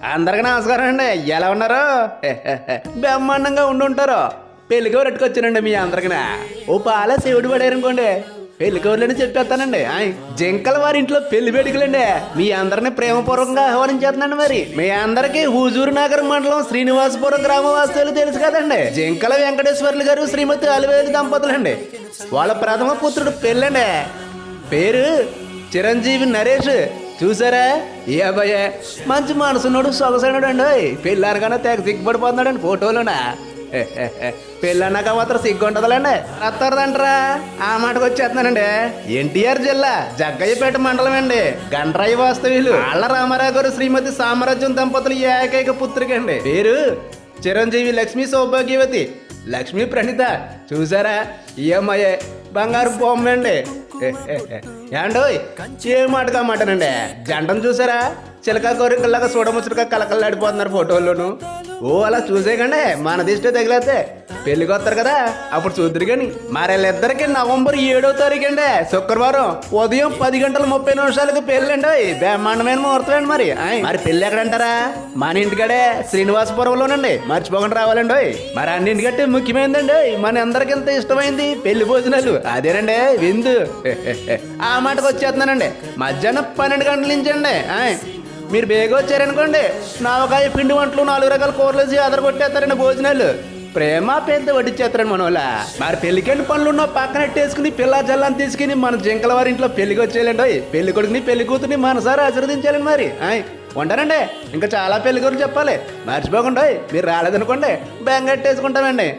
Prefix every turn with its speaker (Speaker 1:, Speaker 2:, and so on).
Speaker 1: అందరికి నమస్కారం అండి. ఎలా ఉన్నారు? బ్రహ్మాండంగా ఉండుంటారు. పెళ్లి కవర్ ఎట్టుకొచ్చానండి మీ అందరికి. ఓ పాల శివుడు పడారనుకోండి, పెళ్లి కవర్లని చెప్పేస్తానండి. జింకల వారి ఇంట్లో పెళ్లి వేడుకలండి. మీ అందరిని ప్రేమపూర్వకంగా ఆహ్వానించేస్తున్నాండి. మరి మీ అందరికి హుజూరు నగర్ మండలం శ్రీనివాసపురం గ్రామ వాస్తవులు తెలుసు కదండి. జింకల వెంకటేశ్వర్లు గారు శ్రీమతి అలివేలు దంపతులండి. వాళ్ళ ప్రథమ పుత్రుడు పెళ్ళండి. పేరు చిరంజీవి నరేష్. చూసారా ఏ అబ్బాయే మంచి మనసున్నాడు, సొగసైనాడు అండి. పెళ్ళారగానే తెగ సిగ్గుపడిపోతున్నాడండి ఫోటోలోనా. పెళ్ళన్నాక మాత్రం సిగ్గు ఉంటుందిలేండి. వస్తారదంటరా ఆ మాటకు వచ్చేస్తున్నానండి. ఎన్టీఆర్ జిల్లా జగ్గయ్యపేట మండలం అండి. గండ్రాయి వాస్తవ్యులు ఆళ్ల రామారావు గారు శ్రీమతి సామ్రాజ్యం దంపతులు ఏకైక పుత్రిక అండి. పేరు చిరంజీవి లక్ష్మీ సౌభాగ్యవతి. లక్ష్మీ ప్రణిత. చూసారా ఈ అమ్మాయే బంగారు బొమ్మ అండి. ఏండోయ్ ఏ మాటగా మాటనండి. జంటను చూసారా చిలక కోరికల్లాగా చూడముచ్చటగా కలకల్లాడిపోతున్నారు ఫోటోల్లోను. ఓ అలా చూసేకండి మన దిష్టి తగిలేస్తే పెళ్లికి వస్తారు కదా అప్పుడు చూద్దరు. కానీ మరిద్దరికి నవంబర్ 7వ తారీఖు అండి శుక్రవారం ఉదయం 10:30 పెళ్ళండి. బ్రహ్మాండమైన ముహూర్తం అండి. మరి పెళ్ళి ఎక్కడంటారా? మన ఇంటికాడే శ్రీనివాసపురంలోనండి. మర్చిపోకుండా రావాలండి. మరి అన్నింటికంటే ముఖ్యమైనదండి మన అందరికి ఎంత ఇష్టమైంది పెళ్లి భోజనాలు. అదేనండి విందు. ఆ మాటకు వచ్చేస్తున్నానండి. మధ్యాహ్నం 12 గంటల నుంచి అండి. మీరు బేగా వచ్చారనుకోండి, నావకాయ పిండి వంటలు 4 రకాల కూరలు వేసి అదరగొట్టేస్తారండి భోజనాలు. ప్రేమ పెద్ద వడ్డిచ్చేస్తారండి మన వాళ్ళ. మరి పెళ్లికెళ్ళి పనులు ఉన్న పక్కనెట్టేసుకుని పిల్ల జల్లాన్ని తీసుకుని మన జింకల వారి ఇంట్లో పెళ్లికి వచ్చేయాలండి. పెళ్లి కొడుకుని పెళ్లి కూతుర్ని మనసారి ఆశీర్వదించాలండి. మరి ఉంటానండి. ఇంకా చాలా పెళ్లి కూరలు చెప్పాలి. మర్చిపోకుండా మీరు రాలేదనుకోండి బెంగట్టేసుకుంటామండి.